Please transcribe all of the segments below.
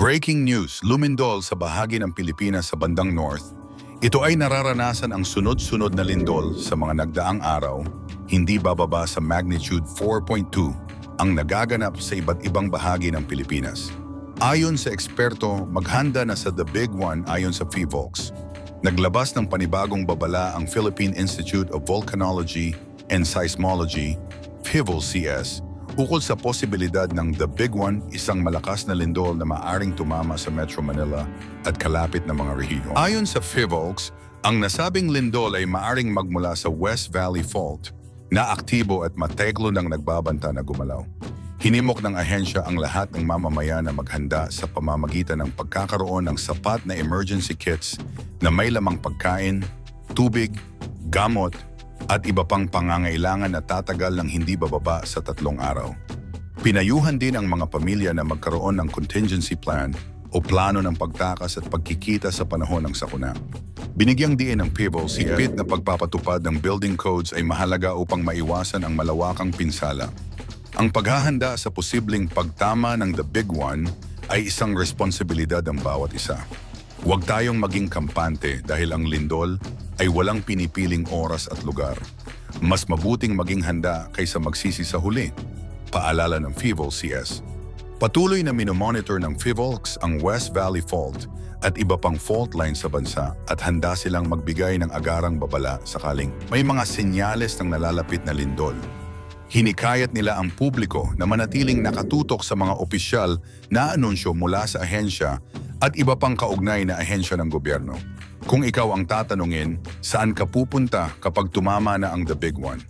Breaking news, lumindol sa bahagi ng Pilipinas sa bandang north. Ito ay nararanasan ang sunod-sunod na lindol sa mga nagdaang araw, hindi bababa sa magnitude 4.2 ang nagaganap sa iba't ibang bahagi ng Pilipinas. Ayon sa eksperto, maghanda na sa The Big One ayon sa PHIVOLCS. Naglabas ng panibagong babala ang Philippine Institute of Volcanology and Seismology, PHIVOLCS, ukol sa posibilidad ng The Big One, isang malakas na lindol na maaring tumama sa Metro Manila at kalapit na mga rehiyon. Ayon sa PHIVOLCS, ang nasabing lindol ay maaring magmula sa West Valley Fault na aktibo at mateklo ng nagbabanta na gumalaw. Hinimok ng ahensya ang lahat ng mamamayan na maghanda sa pamamagitan ng pagkakaroon ng sapat na emergency kits na may lamang pagkain, tubig, gamot, at iba pang pangangailangan na tatagal ng hindi bababa sa 3 araw. Pinayuhan din ang mga pamilya na magkaroon ng contingency plan o plano ng pagtakas at pagkikita sa panahon ng sakuna. Binigyang diin ng PHIVOLCS, higpit na pagpapatupad ng building codes ay mahalaga upang maiwasan ang malawakang pinsala. Ang paghahanda sa posibleng pagtama ng The Big One ay isang responsibilidad ng bawat isa. Huwag tayong maging kampante dahil ang lindol ay walang pinipiling oras at lugar. Mas mabuting maging handa kaysa magsisi sa huli. Paalala ng PHIVOLCS. Patuloy na minomonitor ng PHIVOLCS ang West Valley Fault at iba pang fault lines sa bansa at handa silang magbigay ng agarang babala sakaling may mga senyales ng nalalapit na lindol. Hinikayat nila ang publiko na manatiling nakatutok sa mga opisyal na anunsyo mula sa ahensya at iba pang kaugnay na ahensya ng gobyerno. Kung ikaw ang tatanungin, saan ka pupunta kapag tumama na ang The Big One?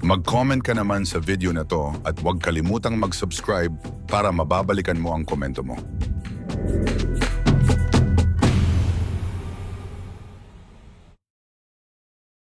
Mag-comment ka naman sa video na to at huwag kalimutang mag-subscribe para mababalikan mo ang komento mo.